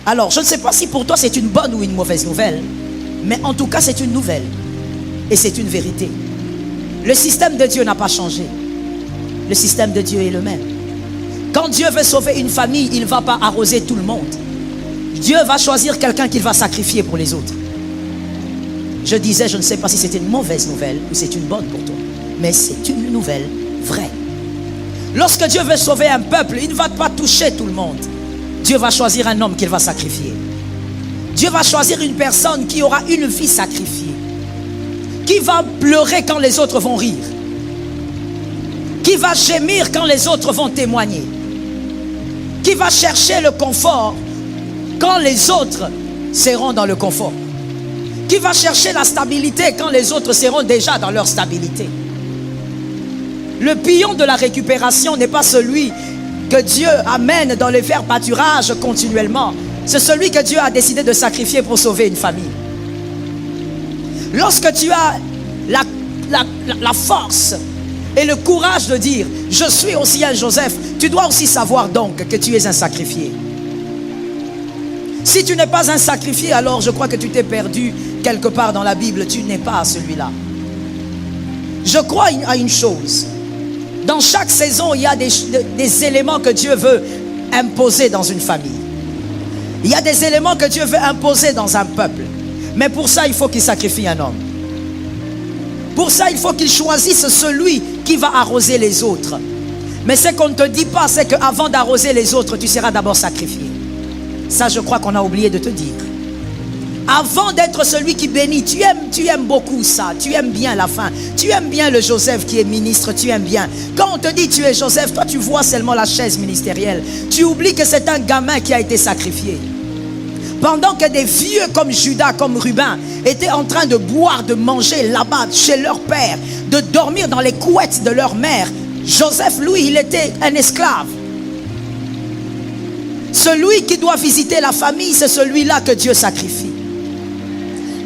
Alors, je ne sais pas si pour toi c'est une bonne ou une mauvaise nouvelle, mais en tout cas c'est une nouvelle. Et c'est une vérité. Le système de Dieu n'a pas changé. Le système de Dieu est le même. Quand Dieu veut sauver une famille, il ne va pas arroser tout le monde. Dieu va choisir quelqu'un qu'il va sacrifier pour les autres. Je disais, je ne sais pas si c'était une mauvaise nouvelle ou c'est une bonne pour toi, mais c'est une nouvelle vraie. Lorsque Dieu veut sauver un peuple, il ne va pas toucher tout le monde. Dieu va choisir un homme qu'il va sacrifier. Dieu va choisir une personne qui aura une vie sacrifiée, qui va pleurer quand les autres vont rire, qui va gémir quand les autres vont témoigner, qui va chercher le confort quand les autres seront dans le confort, qui va chercher la stabilité quand les autres seront déjà dans leur stabilité. Le pion de la récupération n'est pas celui que Dieu amène dans les verts pâturages continuellement. C'est celui que Dieu a décidé de sacrifier pour sauver une famille. Lorsque tu as la force et le courage de dire « Je suis aussi un Joseph », tu dois aussi savoir donc que tu es un sacrifié. Si tu n'es pas un sacrifié, alors je crois que tu t'es perdu quelque part dans la Bible. Tu n'es pas celui-là. Je crois à une chose. Dans chaque saison, il y a des éléments que Dieu veut imposer dans une famille. Il y a des éléments que Dieu veut imposer dans un peuple. Mais pour ça, il faut qu'il sacrifie un homme. Pour ça, il faut qu'il choisisse celui qui va arroser les autres. Mais ce qu'on ne te dit pas, c'est qu'avant d'arroser les autres, tu seras d'abord sacrifié. Ça, je crois qu'on a oublié de te dire. Avant d'être celui qui bénit, tu aimes beaucoup ça, tu aimes bien la fin, tu aimes bien le Joseph qui est ministre, tu aimes bien. Quand on te dit tu es Joseph, toi tu vois seulement la chaise ministérielle. Tu oublies que c'est un gamin qui a été sacrifié. Pendant que des vieux comme Judas, comme Ruben, étaient en train de boire, de manger là-bas chez leur père, de dormir dans les couettes de leur mère, Joseph, lui, il était un esclave. Celui qui doit visiter la famille, c'est celui-là que Dieu sacrifie.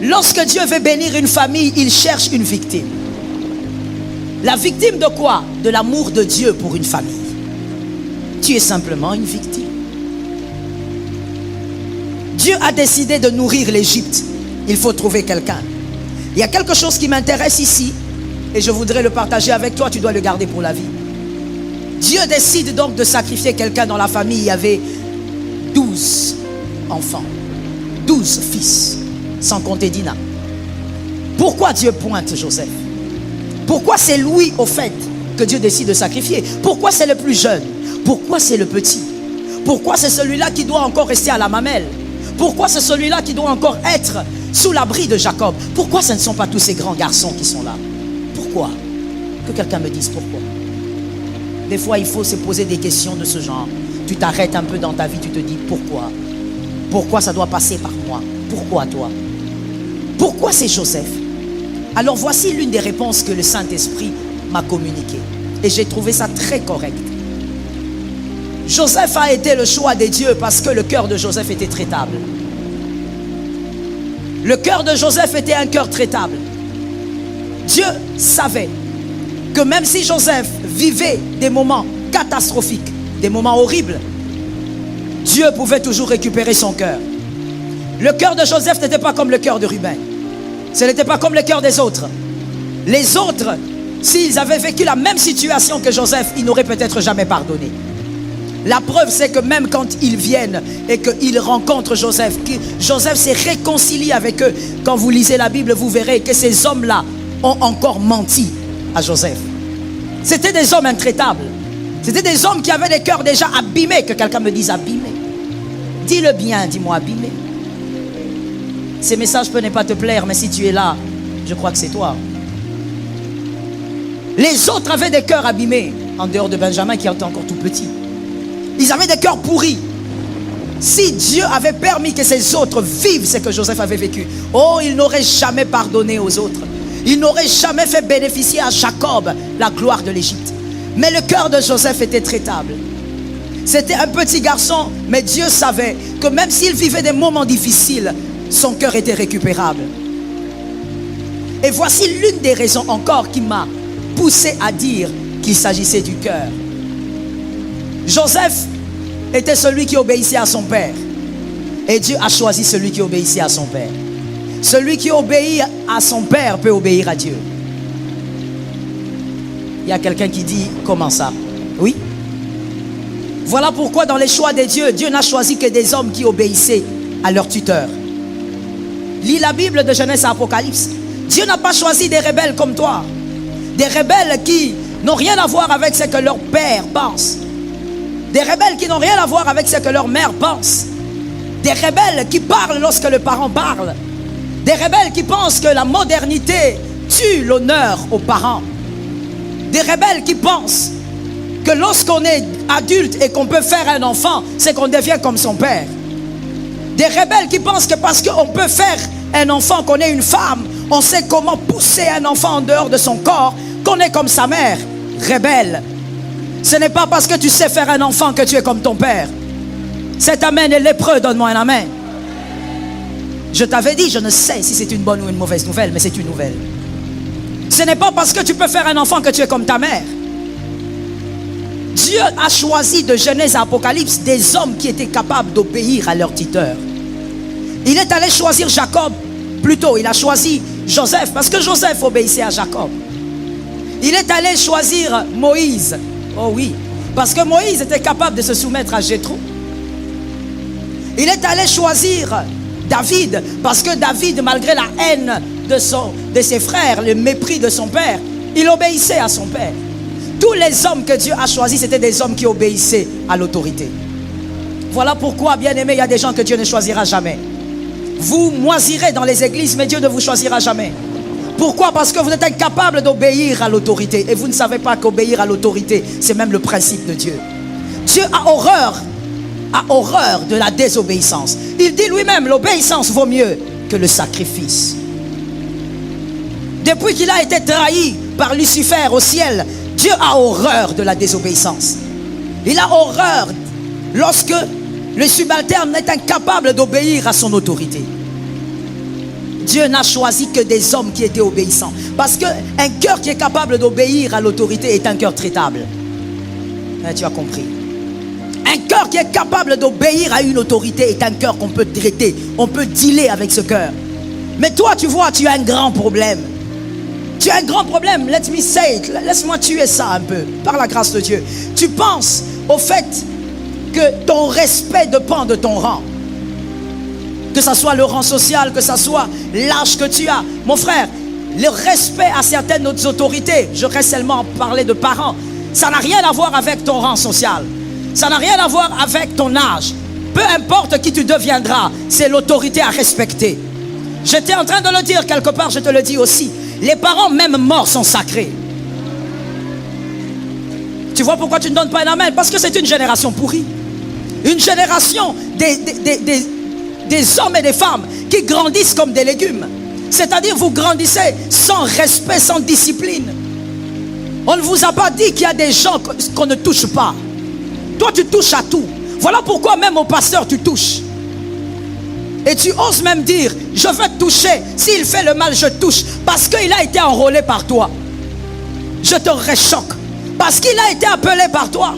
Lorsque Dieu veut bénir une famille, il cherche une victime. La victime de quoi? De l'amour de Dieu pour une famille. Tu es simplement une victime. Dieu a décidé de nourrir l'Égypte. Il faut trouver quelqu'un. Il y a quelque chose qui m'intéresse ici et je voudrais le partager avec toi. Tu dois le garder pour la vie. Dieu décide donc de sacrifier quelqu'un dans la famille. Il y avait 12 enfants, 12 fils, sans compter Dina. Pourquoi Dieu pointe Joseph? Pourquoi c'est lui au fait que Dieu décide de sacrifier? Pourquoi c'est le plus jeune? Pourquoi c'est le petit? Pourquoi c'est celui-là qui doit encore rester à la mamelle? Pourquoi c'est celui-là qui doit encore être sous l'abri de Jacob? Pourquoi ce ne sont pas tous ces grands garçons qui sont là? Pourquoi? Que quelqu'un me dise pourquoi. Des fois il faut se poser des questions de ce genre. Tu t'arrêtes un peu dans ta vie, tu te dis pourquoi? Pourquoi ça doit passer par moi? Pourquoi toi? Pourquoi c'est Joseph? Alors voici l'une des réponses que le Saint-Esprit m'a communiquées. Et j'ai trouvé ça très correct. Joseph a été le choix de Dieu parce que le cœur de Joseph était traitable. Le cœur de Joseph était un cœur traitable. Dieu savait que même si Joseph vivait des moments catastrophiques, des moments horribles, Dieu pouvait toujours récupérer son cœur. Le cœur de Joseph n'était pas comme le cœur de Ruben. Ce n'était pas comme le cœur des autres. Les autres, s'ils avaient vécu la même situation que Joseph, ils n'auraient peut-être jamais pardonné. La preuve, c'est que même quand ils viennent et qu'ils rencontrent Joseph, que Joseph s'est réconcilié avec eux. Quand vous lisez la Bible, vous verrez que ces hommes-là ont encore menti à Joseph. C'était des hommes intraitables. C'était des hommes qui avaient des cœurs déjà abîmés. Que quelqu'un me dise abîmés. Dis-le bien, dis-moi abîmés. Ces messages peuvent ne pas te plaire, mais si tu es là, je crois que c'est toi. Les autres avaient des cœurs abîmés, en dehors de Benjamin qui était encore tout petit. Ils avaient des cœurs pourris. Si Dieu avait permis que ces autres vivent ce que Joseph avait vécu, oh, il n'aurait jamais pardonné aux autres. Il n'aurait jamais fait bénéficier à Jacob la gloire de l'Égypte. Mais le cœur de Joseph était traitable. C'était un petit garçon, mais Dieu savait que même s'il vivait des moments difficiles, son cœur était récupérable. Et voici l'une des raisons encore qui m'a poussé à dire qu'il s'agissait du cœur. Joseph était celui qui obéissait à son père. Et Dieu a choisi celui qui obéissait à son père. Celui qui obéit à son père peut obéir à Dieu. Il y a quelqu'un qui dit, comment ça? Oui. Voilà pourquoi dans les choix de Dieu, Dieu n'a choisi que des hommes qui obéissaient à leur tuteur. Lis la Bible de Genèse à Apocalypse. Dieu n'a pas choisi des rebelles comme toi. Des rebelles qui n'ont rien à voir avec ce que leur père pense. Des rebelles qui n'ont rien à voir avec ce que leur mère pense. Des rebelles qui parlent lorsque le parent parle. Des rebelles qui pensent que la modernité tue l'honneur aux parents. Des rebelles qui pensent que lorsqu'on est adulte et qu'on peut faire un enfant, c'est qu'on devient comme son père. Des rebelles qui pensent que parce qu'on peut faire un enfant, qu'on est une femme, on sait comment pousser un enfant en dehors de son corps, qu'on est comme sa mère. Rebelle. Ce n'est pas parce que tu sais faire un enfant que tu es comme ton père. Cet amen est lépreux, donne-moi un amen. Je t'avais dit, je ne sais si c'est une bonne ou une mauvaise nouvelle, mais c'est une nouvelle. Ce n'est pas parce que tu peux faire un enfant que tu es comme ta mère. Dieu a choisi de Genèse à Apocalypse des hommes qui étaient capables d'obéir à leur tuteur. Il est allé choisir Jacob. Plutôt, il a choisi Joseph parce que Joseph obéissait à Jacob. Il est allé choisir Moïse. Oh oui, parce que Moïse était capable de se soumettre à Jéthro. Il est allé choisir David parce que David, malgré la haine de ses frères, le mépris de son père, il obéissait à son père. Tous les hommes que Dieu a choisis, c'était des hommes qui obéissaient à l'autorité. Voilà pourquoi, bien aimé, il y a des gens que Dieu ne choisira jamais. Vous moisirez dans les églises, mais Dieu ne vous choisira jamais. Pourquoi? Parce que vous êtes incapable d'obéir à l'autorité. Et vous ne savez pas qu'obéir à l'autorité, c'est même le principe de Dieu. Dieu a horreur de la désobéissance. Il dit lui-même, l'obéissance vaut mieux que le sacrifice. Depuis qu'il a été trahi par Lucifer au ciel, Dieu a horreur de la désobéissance. Il a horreur lorsque le subalterne est incapable d'obéir à son autorité. Dieu n'a choisi que des hommes qui étaient obéissants. Parce qu'un cœur qui est capable d'obéir à l'autorité est un cœur traitable. Tu as compris. Un cœur qui est capable d'obéir à une autorité est un cœur qu'on peut traiter. On peut dealer avec ce cœur. Mais toi, tu vois, tu as un grand problème. Tu as un grand problème. Let me say it. Laisse-moi tuer ça un peu. Par la grâce de Dieu. Tu penses au fait que ton respect dépend de ton rang. Que ce soit le rang social, que ce soit l'âge que tu as. Mon frère, le respect à certaines autres autorités, je reste seulement à parler de parents, ça n'a rien à voir avec ton rang social. Ça n'a rien à voir avec ton âge. Peu importe qui tu deviendras, c'est l'autorité à respecter. J'étais en train de le dire quelque part, je te le dis aussi. Les parents, même morts, sont sacrés. Tu vois pourquoi tu ne donnes pas un amen? Parce que c'est une génération pourrie. Une génération des hommes et des femmes qui grandissent comme des légumes. C'est-à-dire vous grandissez sans respect, sans discipline. On ne vous a pas dit qu'il y a des gens qu'on ne touche pas. Toi tu touches à tout. Voilà pourquoi même au pasteur tu touches. Et tu oses même dire, je veux toucher. S'il fait le mal, je touche. Parce qu'il a été enrôlé par toi. Je te réchoque. Parce qu'il a été appelé par toi.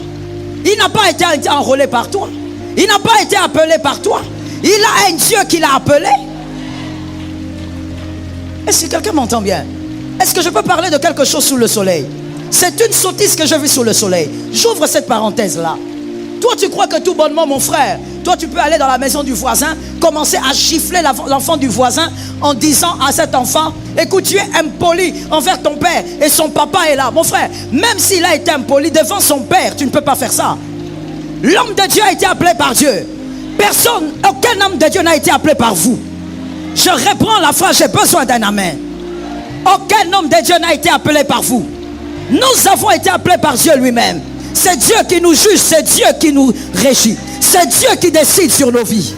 Il n'a pas été enrôlé par toi. Il n'a pas été appelé par toi. Il a un Dieu qui l'a appelé. Est-ce que quelqu'un m'entend bien? Est-ce que je peux parler de quelque chose sous le soleil? C'est une sottise que je vis sous le soleil. J'ouvre cette parenthèse-là. Toi, tu crois que tout bonnement, mon frère, toi, tu peux aller dans la maison du voisin, commencer à gifler l'enfant du voisin en disant à cet enfant, écoute, tu es impoli envers ton père et son papa est là. Mon frère, même s'il a été impoli devant son père, tu ne peux pas faire ça. L'homme de Dieu a été appelé par Dieu. Personne, aucun homme de Dieu n'a été appelé par vous. Je reprends la phrase, j'ai besoin d'un amen. Aucun homme de Dieu n'a été appelé par vous. Nous avons été appelés par Dieu lui-même. C'est Dieu qui nous juge, c'est Dieu qui nous régit. C'est Dieu qui décide sur nos vies.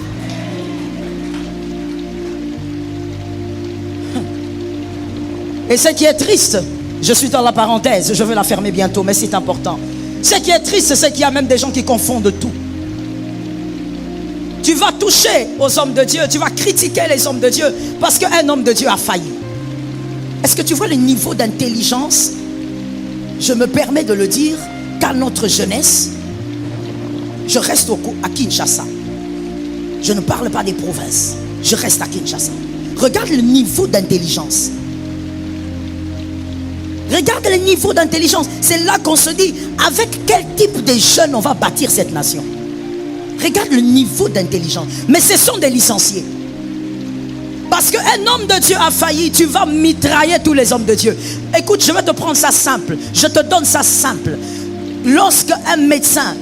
Et ce qui est triste, je suis dans la parenthèse, je vais la fermer bientôt, mais c'est important. Ce qui est triste, c'est qu'il y a même des gens qui confondent tout. Tu vas toucher aux hommes de Dieu, tu vas critiquer les hommes de Dieu parce qu'un homme de Dieu a failli. Est-ce que tu vois le niveau d'intelligence? Je me permets de le dire qu'à notre jeunesse, je reste à Kinshasa. Je ne parle pas des provinces. Je reste à Kinshasa. Regarde le niveau d'intelligence. Regarde le niveau d'intelligence. C'est là qu'on se dit, avec quel type de jeunes on va bâtir cette nation. Regarde le niveau d'intelligence. Mais ce sont des licenciés. Parce qu'un homme de Dieu a failli, tu vas mitrailler tous les hommes de Dieu. Écoute, je vais te prendre ça simple. Je te donne ça simple. Lorsque un médecin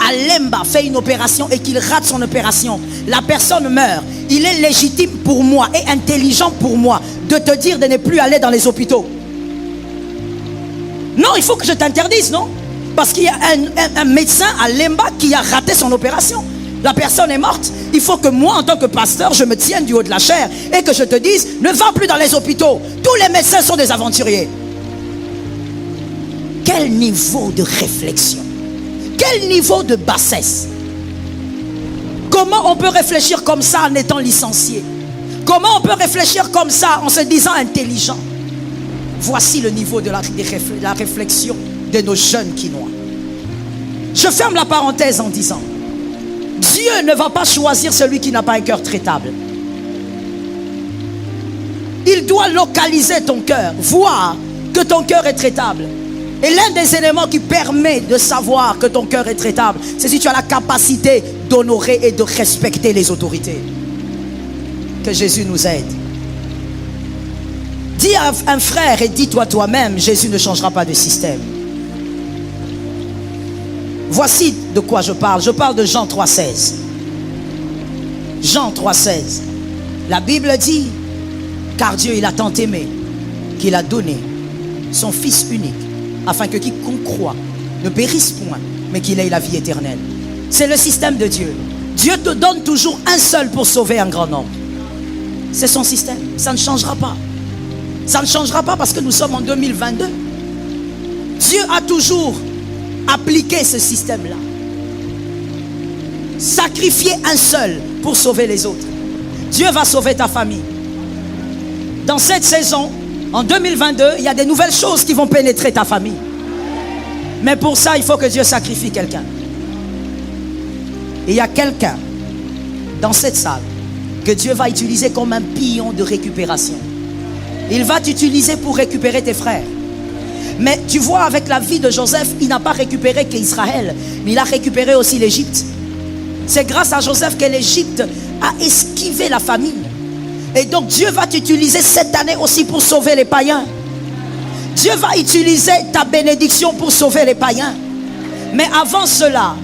à Lemba fait une opération et qu'il rate son opération, la personne meurt. Il est légitime pour moi et intelligent pour moi de te dire de ne plus aller dans les hôpitaux. Non, il faut que je t'interdise, non? Parce qu'il y a un médecin à Lemba qui a raté son opération. La personne est morte. Il faut que moi, en tant que pasteur, je me tienne du haut de la chair et que je te dise, ne va plus dans les hôpitaux. Tous les médecins sont des aventuriers. Quel niveau de réflexion? Quel niveau de bassesse? Comment on peut réfléchir comme ça en étant licencié? Comment on peut réfléchir comme ça en se disant intelligent? Voici le niveau de la réflexion de nos jeunes Kinois. Je ferme la parenthèse en disant, Dieu ne va pas choisir celui qui n'a pas un cœur traitable. Il doit localiser ton cœur, voir que ton cœur est traitable. Et l'un des éléments qui permet de savoir que ton cœur est traitable, c'est si tu as la capacité d'honorer et de respecter les autorités. Que Jésus nous aide. Dis à un frère et dis-toi toi-même, Jésus ne changera pas de système. Voici de quoi je parle. Je parle de Jean 3,16. Jean 3,16. La Bible dit, car Dieu il a tant aimé qu'il a donné son Fils unique, afin que quiconque croit ne périsse point, mais qu'il ait la vie éternelle. C'est le système de Dieu. Dieu te donne toujours un seul pour sauver un grand nombre. C'est son système. Ça ne changera pas. Ça ne changera pas parce que nous sommes en 2022. Dieu a toujours appliqué ce système-là. Sacrifier un seul pour sauver les autres. Dieu va sauver ta famille. Dans cette saison, en 2022, il y a des nouvelles choses qui vont pénétrer ta famille. Mais pour ça, il faut que Dieu sacrifie quelqu'un. Et il y a quelqu'un dans cette salle que Dieu va utiliser comme un pion de récupération. Il va t'utiliser pour récupérer tes frères. Mais tu vois, avec la vie de Joseph, il n'a pas récupéré qu'Israël, mais il a récupéré aussi l'Égypte. C'est grâce à Joseph que l'Égypte a esquivé la famine. Et donc Dieu va t'utiliser cette année aussi pour sauver les païens. Dieu va utiliser ta bénédiction pour sauver les païens. Mais avant cela,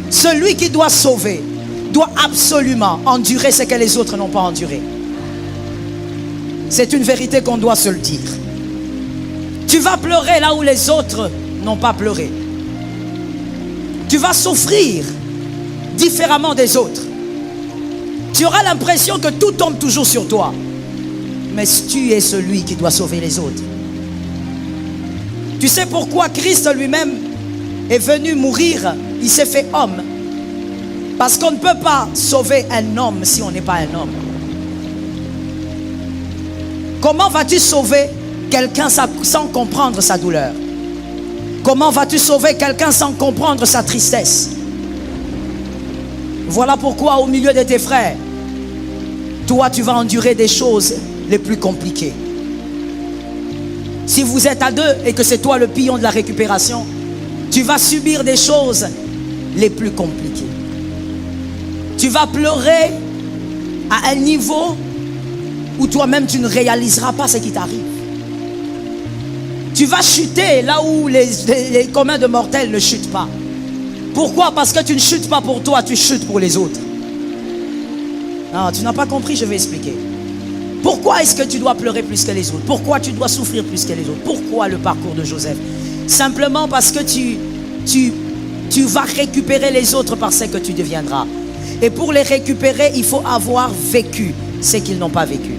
celui qui doit sauver doit absolument endurer ce que les autres n'ont pas enduré. C'est une vérité qu'on doit se le dire. Tu vas pleurer là où les autres n'ont pas pleuré. Tu vas souffrir différemment des autres. Tu auras l'impression que tout tombe toujours sur toi. Mais tu es celui qui doit sauver les autres. Tu sais pourquoi Christ lui-même est venu mourir? Il s'est fait homme. Parce qu'on ne peut pas sauver un homme si on n'est pas un homme. Comment vas-tu sauver quelqu'un sans comprendre sa douleur? Comment vas-tu sauver quelqu'un sans comprendre sa tristesse? Voilà pourquoi au milieu de tes frères, toi tu vas endurer des choses les plus compliquées. Si vous êtes à deux et que c'est toi le pion de la récupération, tu vas subir des choses les plus compliquées. Tu vas pleurer à un niveau où toi-même tu ne réaliseras pas ce qui t'arrive. Tu vas chuter là où les communs de mortels ne chutent pas. Pourquoi? Parce que tu ne chutes pas pour toi, tu chutes pour les autres. Non, tu n'as pas compris, je vais expliquer. Pourquoi est-ce que tu dois pleurer plus que les autres? Pourquoi tu dois souffrir plus que les autres? Pourquoi le parcours de Joseph? Simplement parce que tu vas récupérer les autres par ce que tu deviendras. Et pour les récupérer, il faut avoir vécu ce qu'ils n'ont pas vécu.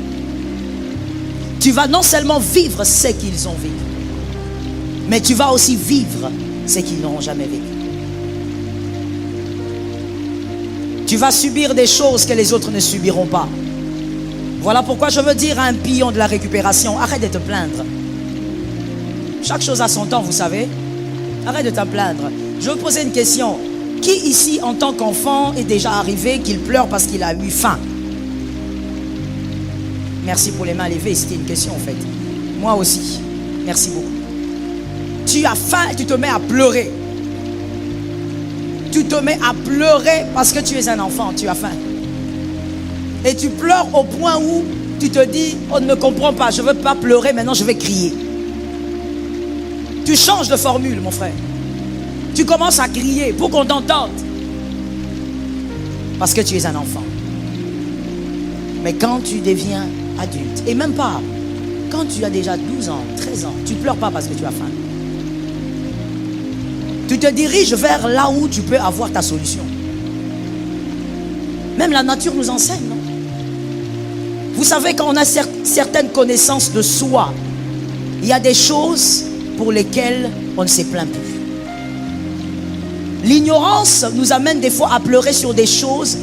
Tu vas non seulement vivre ce qu'ils ont vécu, mais tu vas aussi vivre ce qu'ils n'auront jamais vécu. Tu vas subir des choses que les autres ne subiront pas. Voilà pourquoi je veux dire à un pion de la récupération, arrête de te plaindre. Chaque chose a son temps, vous savez. Arrête de te plaindre. Je veux poser une question. Qui ici, en tant qu'enfant, est déjà arrivé qu'il pleure parce qu'il a eu faim? Merci pour les mains levées, c'était une question en fait. Moi aussi, merci beaucoup. Tu as faim et tu te mets à pleurer. Tu te mets à pleurer parce que tu es un enfant, tu as faim. Et tu pleures au point où tu te dis, on ne me comprend pas, je ne veux pas pleurer, maintenant je vais crier. Tu changes de formule, mon frère. Tu commences à crier pour qu'on t'entende. Parce que tu es un enfant. Mais quand tu deviens adulte, et même pas, quand tu as déjà 12 ans, 13 ans, tu ne pleures pas parce que tu as faim. Tu te diriges vers là où tu peux avoir ta solution. Même la nature nous enseigne, non? Vous savez, quand on a certaines connaissances de soi, il y a des choses pour lesquelles on ne se plaint plus. L'ignorance nous amène des fois à pleurer sur des choses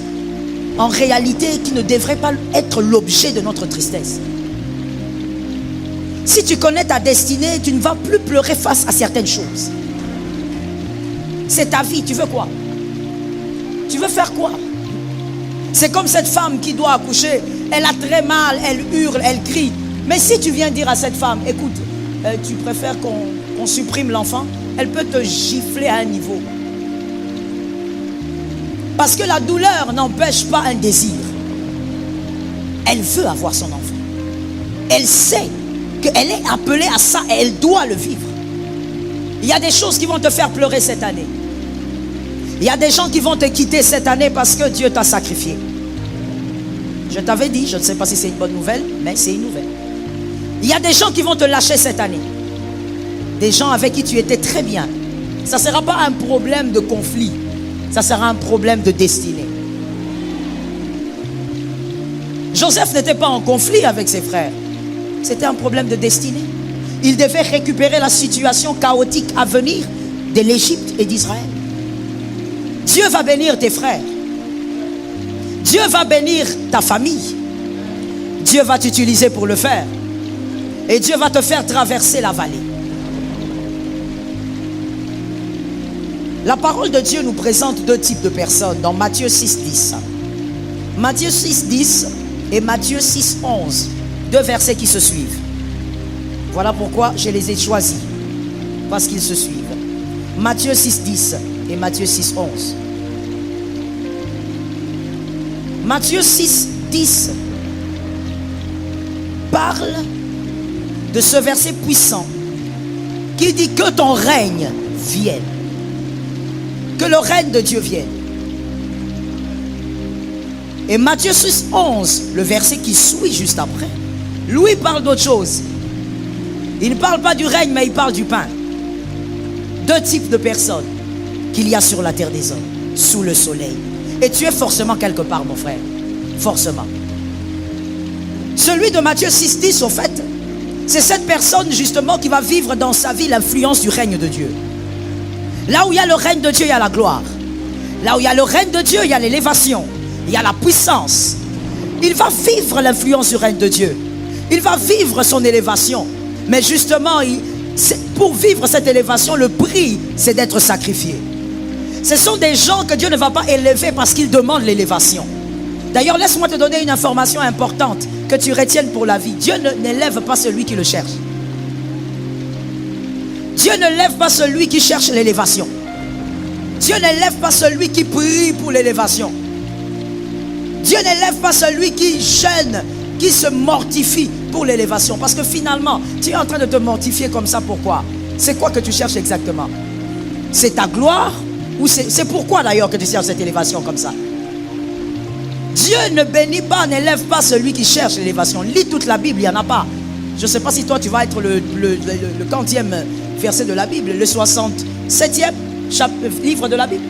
en réalité qui ne devraient pas être l'objet de notre tristesse. Si tu connais ta destinée, tu ne vas plus pleurer face à certaines choses. C'est ta vie, tu veux quoi? Tu veux faire quoi? C'est comme cette femme qui doit accoucher. Elle a très mal, elle hurle, elle crie. Mais si tu viens dire à cette femme, écoute, tu préfères qu'on supprime l'enfant, elle peut te gifler à un niveau. Parce que la douleur n'empêche pas un désir. Elle veut avoir son enfant. Elle sait qu'elle est appelée à ça et elle doit le vivre. Il y a des choses qui vont te faire pleurer cette année. Il y a des gens qui vont te quitter cette année parce que Dieu t'a sacrifié. Je t'avais dit, je ne sais pas si c'est une bonne nouvelle, mais c'est une nouvelle. Il y a des gens qui vont te lâcher cette année. Des gens avec qui tu étais très bien. Ça ne sera pas un problème de conflit. Ça sera un problème de destinée. Joseph n'était pas en conflit avec ses frères. C'était un problème de destinée. Il devait récupérer la situation chaotique à venir de l'Égypte et d'Israël. Dieu va bénir tes frères. Dieu va bénir ta famille. Dieu va t'utiliser pour le faire. Et Dieu va te faire traverser la vallée. La parole de Dieu nous présente deux types de personnes dans Matthieu 6,10. Matthieu 6,10 et Matthieu 6,11. Deux versets qui se suivent. Voilà pourquoi je les ai choisis. Parce qu'ils se suivent. Matthieu 6,10 et Matthieu 6,11. Matthieu 6,10 parle de ce verset puissant qui dit que ton règne vienne. Que le règne de Dieu vienne. Et Matthieu 6,11, le verset qui suit juste après, lui parle d'autre chose. Il ne parle pas du règne, mais il parle du pain. Deux types de personnes qu'il y a sur la terre des hommes, sous le soleil. Et tu es forcément quelque part, mon frère. Forcément. Celui de Matthieu 6,10, au fait, c'est cette personne justement qui va vivre dans sa vie l'influence du règne de Dieu. Là où il y a le règne de Dieu, il y a la gloire. Là où il y a le règne de Dieu, il y a l'élévation. Il y a la puissance. Il va vivre l'influence du règne de Dieu. Il va vivre son élévation. Mais justement, pour vivre cette élévation, le prix, c'est d'être sacrifié. Ce sont des gens que Dieu ne va pas élever parce qu'ils demandent l'élévation. D'ailleurs, laisse-moi te donner une information importante que tu retiennes pour la vie. Dieu n'élève pas celui qui le cherche. Dieu ne lève pas celui qui cherche l'élévation. Dieu ne lève pas celui qui prie pour l'élévation. Dieu ne lève pas celui qui gêne, qui se mortifie pour l'élévation. Parce que finalement, tu es en train de te mortifier comme ça. Pourquoi? C'est quoi que tu cherches exactement? C'est ta gloire? Ou c'est pourquoi d'ailleurs que tu cherches cette élévation comme ça? Dieu ne bénit pas, n'élève pas celui qui cherche l'élévation. Lis toute la Bible, il n'y en a pas. Je ne sais pas si toi tu vas être le 40e verset de la Bible, le 67e livre de la Bible.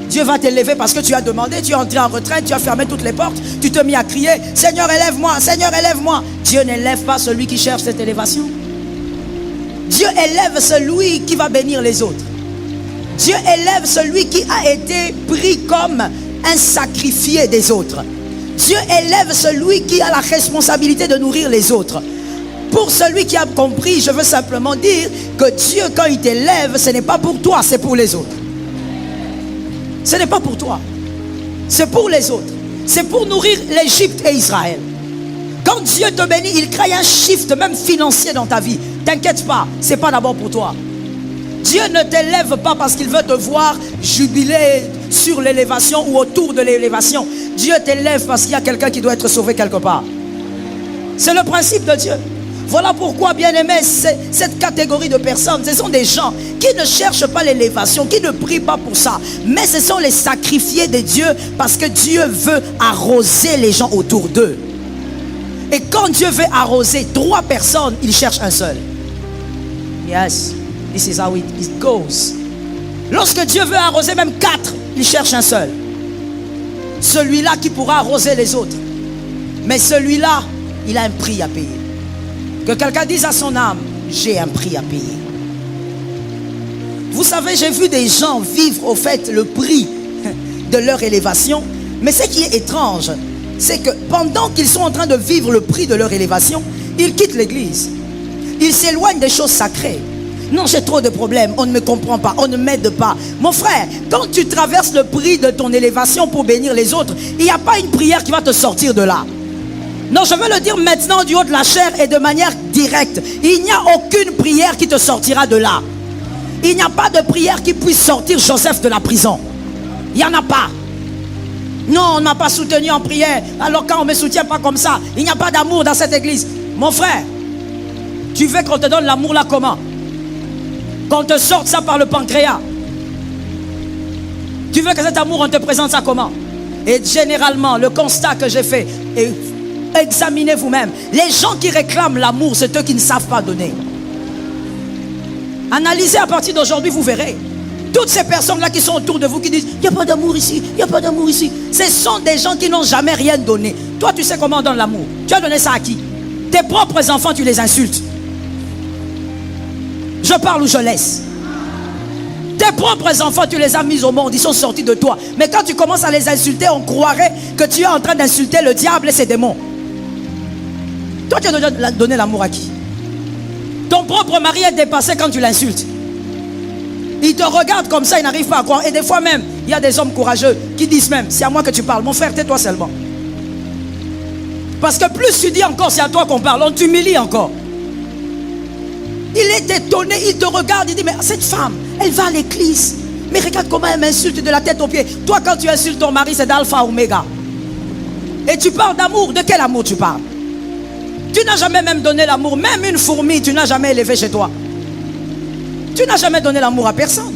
Dieu va t'élever parce que tu as demandé, tu es entré en retraite, tu as fermé toutes les portes, tu te mis à crier, Seigneur élève-moi, Seigneur élève-moi. Dieu n'élève pas celui qui cherche cette élévation. Dieu élève celui qui va bénir les autres. Dieu élève celui qui a été pris comme un sacrifié des autres. Dieu élève celui qui a la responsabilité de nourrir les autres. Pour celui qui a compris, je veux simplement dire que Dieu, quand il t'élève, ce n'est pas pour toi, c'est pour les autres. Ce n'est pas pour toi. C'est pour les autres. C'est pour nourrir l'Égypte et Israël. Quand Dieu te bénit, il crée un shift même financier dans ta vie. T'inquiète pas, ce n'est pas d'abord pour toi. Dieu ne t'élève pas parce qu'il veut te voir jubiler sur l'élévation ou autour de l'élévation. Dieu t'élève parce qu'il y a quelqu'un qui doit être sauvé quelque part. C'est le principe de Dieu. Voilà pourquoi, bien-aimés, cette catégorie de personnes, ce sont des gens qui ne cherchent pas l'élévation, qui ne prient pas pour ça. Mais ce sont les sacrifiés de Dieu parce que Dieu veut arroser les gens autour d'eux. Et quand Dieu veut arroser 3 personnes, il cherche un seul. Yes, this is how it goes. Lorsque Dieu veut arroser même 4, il cherche un seul. Celui-là qui pourra arroser les autres. Mais celui-là, il a un prix à payer. Que quelqu'un dise à son âme, j'ai un prix à payer. Vous savez, j'ai vu des gens vivre au fait le prix de leur élévation. Mais ce qui est étrange, c'est que pendant qu'ils sont en train de vivre le prix de leur élévation, ils quittent l'église. Ils s'éloignent des choses sacrées. Non, j'ai trop de problèmes, on ne me comprend pas, on ne m'aide pas. Mon frère, quand tu traverses le prix de ton élévation pour bénir les autres, il n'y a pas une prière qui va te sortir de là. Non, je veux le dire maintenant du haut de la chair et de manière directe. Il n'y a aucune prière qui te sortira de là. Il n'y a pas de prière qui puisse sortir Joseph de la prison. Il n'y en a pas. Non, on ne m'a pas soutenu en prière. Alors quand on ne me soutient pas comme ça, il n'y a pas d'amour dans cette église. Mon frère, tu veux qu'on te donne l'amour là comment? Qu'on te sorte ça par le pancréas. Tu veux que cet amour, on te présente ça comment? Et généralement, le constat que j'ai fait, et examinez vous-même, les gens qui réclament l'amour, c'est eux qui ne savent pas donner. Analysez à partir d'aujourd'hui, vous verrez. Toutes ces personnes-là qui sont autour de vous, qui disent, il n'y a pas d'amour ici, il n'y a pas d'amour ici. Ce sont des gens qui n'ont jamais rien donné. Toi, tu sais comment on donne l'amour. Tu as donné ça à qui? Tes propres enfants, tu les insultes. Je parle ou je laisse? Tes propres enfants, tu les as mis au monde, ils sont sortis de toi. Mais quand tu commences à les insulter, on croirait que tu es en train d'insulter le diable et ses démons. Toi, tu as donné l'amour à qui? Ton propre mari est dépassé quand tu l'insultes. Il te regarde comme ça, il n'arrive pas à croire. Et des fois même, il y a des hommes courageux qui disent même, c'est à moi que tu parles. Mon frère, tais-toi seulement. Parce que plus tu dis encore, c'est à toi qu'on parle, on t'humilie encore. Il est étonné, il te regarde, il dit, mais cette femme, elle va à l'église. Mais regarde comment elle m'insulte de la tête aux pieds. Toi, quand tu insultes ton mari, c'est d'alpha oméga. Et tu parles d'amour. De quel amour tu parles? Tu n'as jamais même donné l'amour. Même une fourmi, tu n'as jamais élevé chez toi. Tu n'as jamais donné l'amour à personne.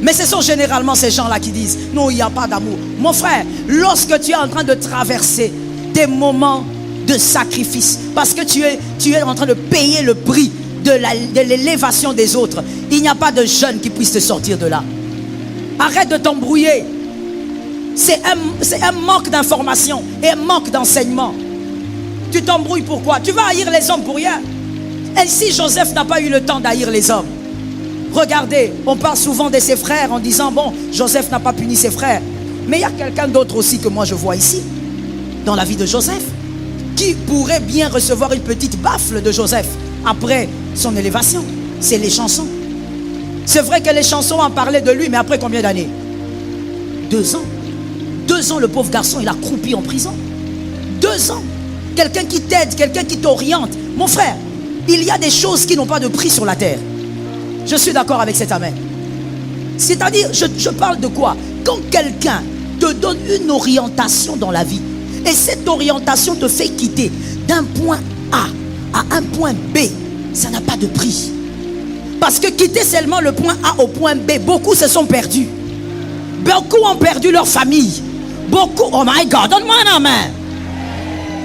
Mais ce sont généralement ces gens-là qui disent, non, il n'y a pas d'amour. Mon frère, lorsque tu es en train de traverser des moments de sacrifice, parce que tu es en train de payer le prix de l'élévation des autres, il n'y a pas de jeune qui puisse te sortir de là. Arrête de t'embrouiller. C'est un manque d'information et un manque d'enseignement. Tu t'embrouilles pourquoi? Tu vas haïr les hommes pour rien. Et si Joseph n'a pas eu le temps d'haïr les hommes? Regardez, on parle souvent de ses frères en disant, bon, Joseph n'a pas puni ses frères. Mais il y a quelqu'un d'autre aussi que moi je vois ici, dans la vie de Joseph, qui pourrait bien recevoir une petite baffle de Joseph après son élévation. C'est les chansons. C'est vrai que les chansons en parlaient de lui, mais après combien d'années? 2 ans. 2 ans, le pauvre garçon, il a croupi en prison. 2 ans. Quelqu'un qui t'aide, quelqu'un qui t'oriente. Mon frère, il y a des choses qui n'ont pas de prix sur la terre. Je suis d'accord avec cet amen. C'est-à-dire, je parle de quoi? Quand quelqu'un te donne une orientation dans la vie, et cette orientation te fait quitter d'un point A à un point B, ça n'a pas de prix. Parce que quitter seulement le point A au point B, beaucoup se sont perdus. Beaucoup ont perdu leur famille. Beaucoup, oh my God, donne-moi un amen.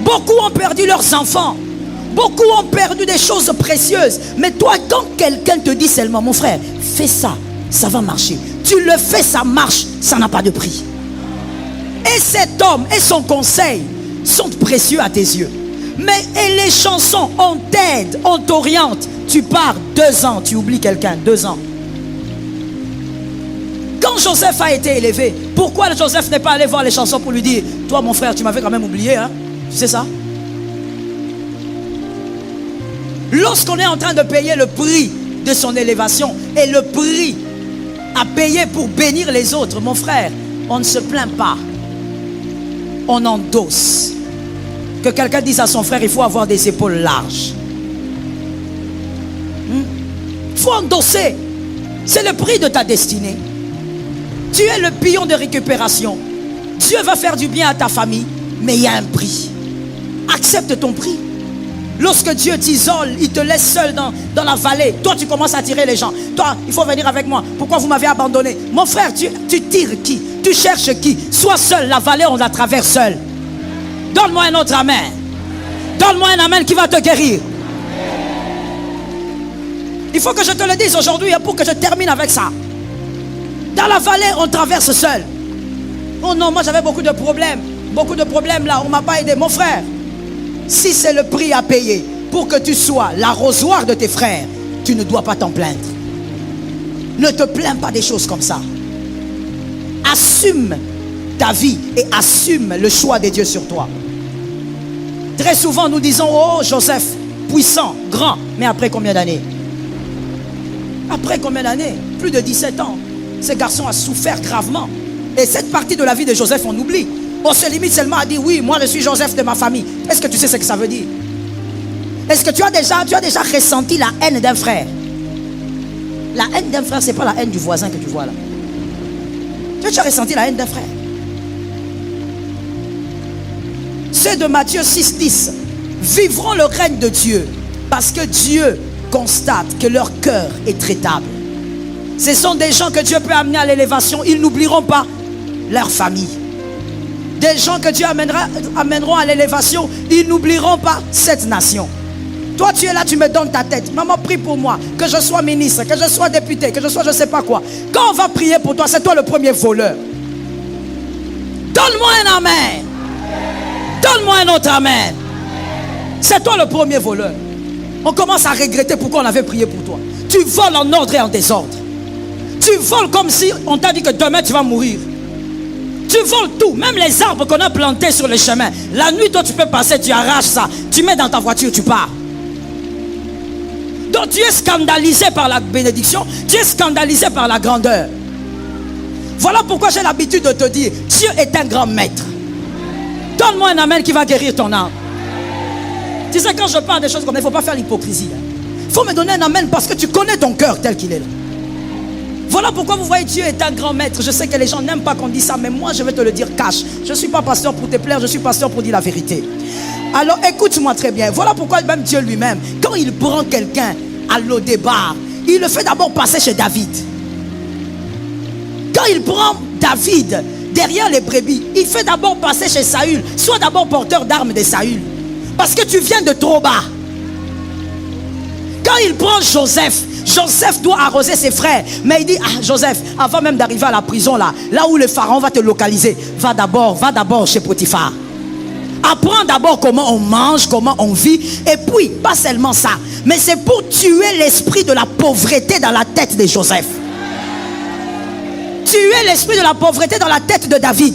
Beaucoup ont perdu leurs enfants. Beaucoup ont perdu des choses précieuses. Mais toi, quand quelqu'un te dit seulement, mon frère, fais ça, ça va marcher. Tu le fais, ça marche, ça n'a pas de prix. Et cet homme et son conseil sont précieux à tes yeux. Mais et les chansons, on t'aide, on t'oriente. Tu pars 2 ans, tu oublies quelqu'un, 2 ans. Quand Joseph a été élevé, pourquoi Joseph n'est pas allé voir les chansons pour lui dire, toi mon frère, tu m'avais quand même oublié, hein? Tu sais ça? Lorsqu'on est en train de payer le prix de son élévation et le prix à payer pour bénir les autres, mon frère, On ne se plaint pas. On endosse. Que quelqu'un dise à son frère, il faut avoir des épaules larges. Il faut endosser. C'est le prix de ta destinée. Tu es le pion de récupération. Dieu va faire du bien à ta famille, mais il y a un prix. Accepte ton prix. Lorsque Dieu t'isole, il te laisse seul dans la vallée. Toi, tu commences à attirer les gens. Toi, il faut venir avec moi. Pourquoi vous m'avez abandonné? Mon frère, tu tires qui? Tu cherches qui? Sois seul. La vallée, on la traverse seul. Donne-moi un autre amen. Donne-moi un amen qui va te guérir. Il faut que je te le dise aujourd'hui pour que je termine avec ça. Dans la vallée, on traverse seul. Oh non, moi j'avais beaucoup de problèmes. Beaucoup de problèmes là, on ne m'a pas aidé. Mon frère, si c'est le prix à payer pour que tu sois l'arrosoir de tes frères, tu ne dois pas t'en plaindre. Ne te plains pas des choses comme ça. Assume ta vie et assume le choix de Dieu sur toi. Très souvent nous disons, oh Joseph, puissant, grand, mais après combien d'années? Après combien d'années? Plus de 17 ans. Ce garçon a souffert gravement. Et cette partie de la vie de Joseph, on oublie. On se limite seulement à dire, oui, moi je suis Joseph de ma famille. Est-ce que tu sais ce que ça veut dire? Est-ce que tu as déjà ressenti la haine d'un frère? La haine d'un frère, ce n'est pas la haine du voisin que tu vois là. Tu as déjà ressenti la haine d'un frère? Ceux de Matthieu 6,10 vivront le règne de Dieu parce que Dieu constate que leur cœur est traitable. Ce sont des gens que Dieu peut amener à l'élévation. Ils n'oublieront pas leur famille. Des gens que Dieu amèneront à l'élévation. Ils n'oublieront pas cette nation. Toi tu es là, tu me donnes ta tête. Maman, prie pour moi. Que je sois ministre, que je sois député, que je sois je ne sais pas quoi. Quand on va prier pour toi, c'est toi le premier voleur. Donne-moi un amen. Donne-moi un autre amen. C'est toi le premier voleur. On commence à regretter pourquoi on avait prié pour toi. Tu voles en ordre et en désordre. Tu voles comme si on t'a dit que demain tu vas mourir. Tu voles tout, même les arbres qu'on a plantés sur le chemin. La nuit, toi tu peux passer, tu arraches ça. Tu mets dans ta voiture, tu pars. Donc tu es scandalisé par la bénédiction. Tu es scandalisé par la grandeur. Voilà pourquoi j'ai l'habitude de te dire, Dieu est un grand maître. Donne-moi un amen qui va guérir ton âme. Tu sais, quand je parle des choses comme ça, il ne faut pas faire l'hypocrisie. Il faut me donner un amen parce que tu connais ton cœur tel qu'il est là. Voilà pourquoi vous voyez, Dieu est un grand maître. Je sais que les gens n'aiment pas qu'on dise ça, mais moi je vais te le dire cash. Je ne suis pas pasteur pour te plaire, je suis pasteur pour dire la vérité. Alors écoute-moi très bien. Voilà pourquoi même Dieu lui-même, quand il prend quelqu'un à l'Odébar, il le fait d'abord passer chez David. Quand il prend David derrière les brebis, il fait d'abord passer chez Saül. Sois d'abord porteur d'armes de Saül. Parce que tu viens de trop bas. Quand il prend Joseph, Joseph doit arroser ses frères. Mais il dit, ah Joseph, avant même d'arriver à la prison là où le pharaon va te localiser, va d'abord chez Potiphar. Apprends d'abord comment on mange, comment on vit. Et puis, pas seulement ça, mais c'est pour tuer l'esprit de la pauvreté dans la tête de Joseph. Tuer l'esprit de la pauvreté dans la tête de David.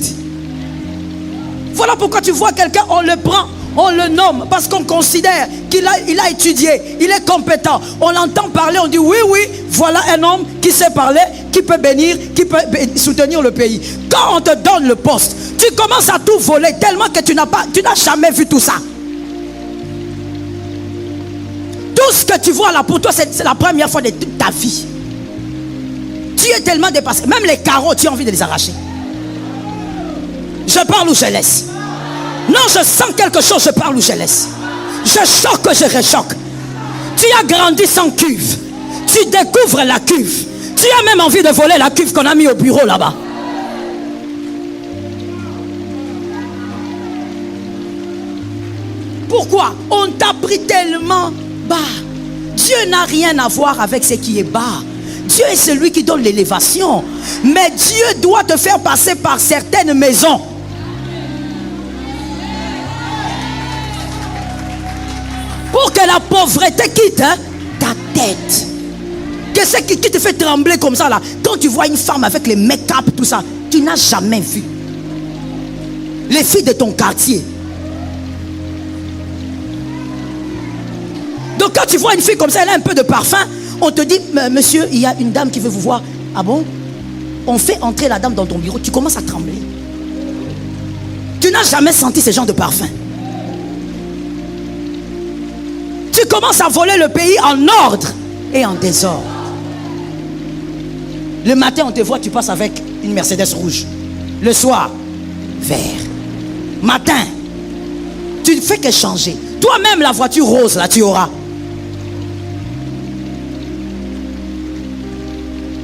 Voilà pourquoi tu vois quelqu'un, on le prend, on le nomme parce qu'on considère qu'il a étudié, il est compétent. On l'entend parler, on dit oui, voilà un homme qui sait parler, qui peut bénir, qui peut soutenir le pays. Quand on te donne le poste, tu commences à tout voler tellement que tu n'as jamais vu tout ça. Tout ce que tu vois là pour toi, c'est la première fois de toute ta vie. Tu es tellement dépassé. Même les carreaux, tu as envie de les arracher. Je parle ou je laisse? Non, je sens quelque chose, je parle ou je laisse. Je choque, je rechoque. Tu as grandi sans cuve. Tu découvres la cuve. Tu as même envie de voler la cuve qu'on a mis au bureau là-bas. Pourquoi? On t'a pris tellement bas. Dieu n'a rien à voir avec ce qui est bas. Dieu est celui qui donne l'élévation. Mais Dieu doit te faire passer par certaines maisons. Pour que la pauvreté quitte ta tête. Qu'est-ce qui te fait trembler comme ça là? Quand tu vois une femme avec les make-up, tout ça, tu n'as jamais vu. Les filles de ton quartier. Donc quand tu vois une fille comme ça, elle a un peu de parfum, on te dit, monsieur, il y a une dame qui veut vous voir. Ah bon? on fait entrer la dame dans ton bureau, tu commences à trembler. Tu n'as jamais senti ce genre de parfum. Tu commences à voler le pays en ordre et en désordre. Le matin, on te voit, tu passes avec une Mercedes rouge. Le soir, vert. Matin, tu ne fais que changer. Toi-même, la voiture rose, là, tu auras.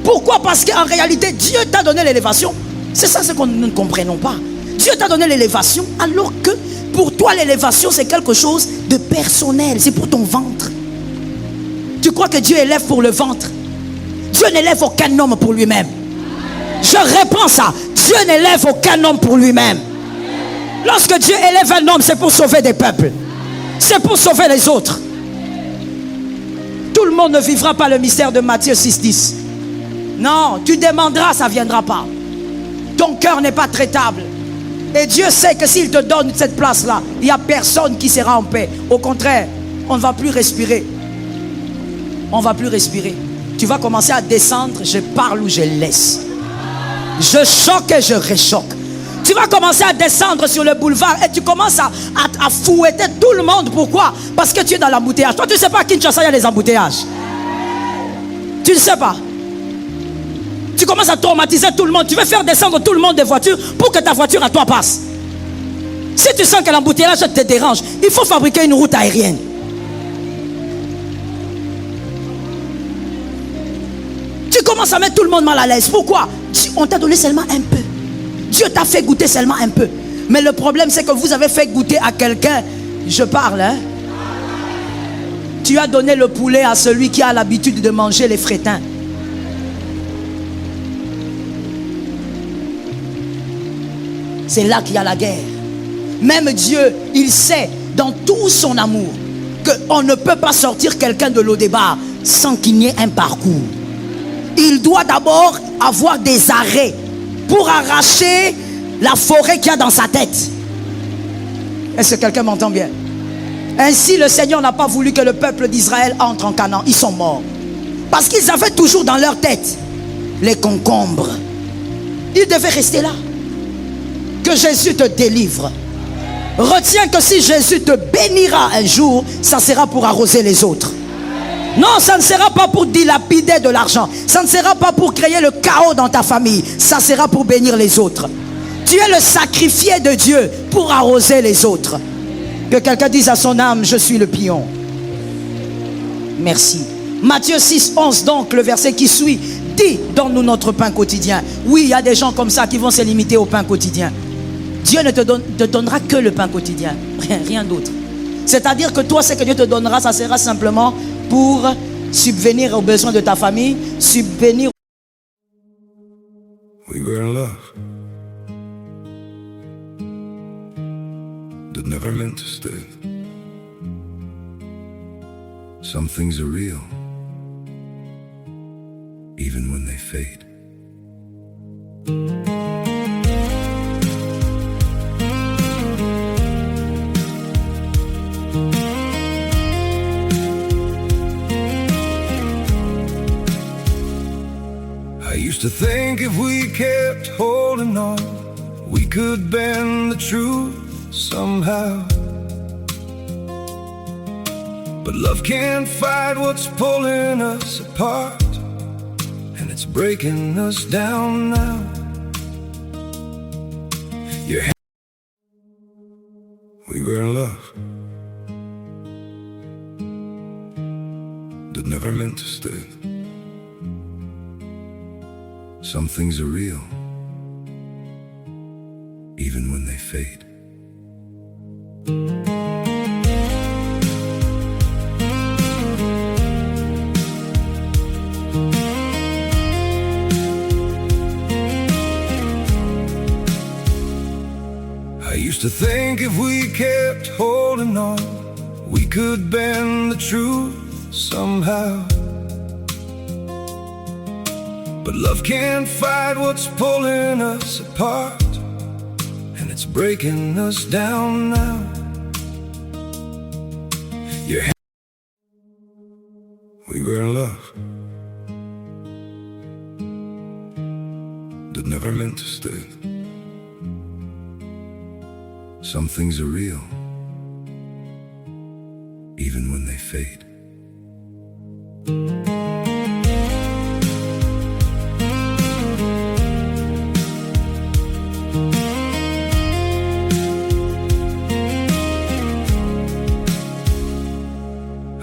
Pourquoi? Parce qu'en réalité, Dieu t'a donné l'élévation. C'est ça ce que nous ne comprenons pas. Dieu t'a donné l'élévation, alors que pour toi, l'élévation, c'est quelque chose de personnel. C'est pour ton ventre. Tu crois que Dieu élève pour le ventre? Dieu n'élève aucun homme pour lui-même. Je réponds ça. Dieu n'élève aucun homme pour lui-même. Lorsque Dieu élève un homme, c'est pour sauver des peuples. C'est pour sauver les autres. Tout le monde ne vivra pas le mystère de Matthieu 6,10. Non, tu demanderas, ça ne viendra pas. Ton cœur n'est pas traitable. Et Dieu sait que s'il te donne cette place-là, il n'y a personne qui sera en paix. Au contraire, on ne va plus respirer. On ne va plus respirer. Tu vas commencer à descendre, je parle ou je laisse. Je choque et je réchoque. Tu vas commencer à descendre sur le boulevard et tu commences à fouetter tout le monde. Pourquoi? Parce que tu es dans l'embouteillage. Toi, tu ne sais pas à Kinshasa, il y a des embouteillages. Tu ne sais pas. Tu commences à traumatiser tout le monde. Tu veux faire descendre tout le monde des voitures pour que ta voiture à toi passe. Si tu sens que l'embouteillage te dérange, il faut fabriquer une route aérienne. Tu commences à mettre tout le monde mal à l'aise. Pourquoi? On t'a donné seulement un peu. Dieu t'a fait goûter seulement un peu. Mais le problème, c'est que vous avez fait goûter à quelqu'un. Je parle, hein? Tu as donné le poulet à celui qui a l'habitude de manger les frétins. C'est là qu'il y a la guerre. Même Dieu, il sait dans tout son amour qu'on ne peut pas sortir quelqu'un de l'Odébar sans qu'il n'y ait un parcours. Il doit d'abord avoir des arrêts pour arracher la forêt qu'il y a dans sa tête. Est-ce que quelqu'un m'entend bien? Ainsi, le Seigneur n'a pas voulu que le peuple d'Israël entre en Canaan. Ils sont morts. Parce qu'ils avaient toujours dans leur tête les concombres. Ils devaient rester là. Que Jésus te délivre. Retiens que si Jésus te bénira un jour, ça sera pour arroser les autres. Non, ça ne sera pas pour dilapider de l'argent. Ça ne sera pas pour créer le chaos dans ta famille. Ça sera pour bénir les autres. Tu es le sacrifié de Dieu pour arroser les autres. Que quelqu'un dise à son âme, je suis le pion. Merci. Matthieu 6, 11 donc, le verset qui suit, dit, donne-nous notre pain quotidien. Oui, il y a des gens comme ça qui vont se limiter au pain quotidien. Dieu ne te donnera que le pain quotidien, rien d'autre. C'est-à-dire que toi, ce que Dieu te donnera, ça sera simplement pour subvenir aux besoins de ta famille, subvenir. We were in love that never meant to stay. Some things are real, even when they fade. I used to think if we kept holding on, we could bend the truth somehow. But love can't fight what's pulling us apart, and it's breaking us down now. We were in love that never meant to stay. Some things are real, even when they fade. I used to think if we kept holding on, we could bend the truth somehow. But love can't fight what's pulling us apart, and it's breaking us down now. We were in love misunderstood. Some things are real, even when they fade.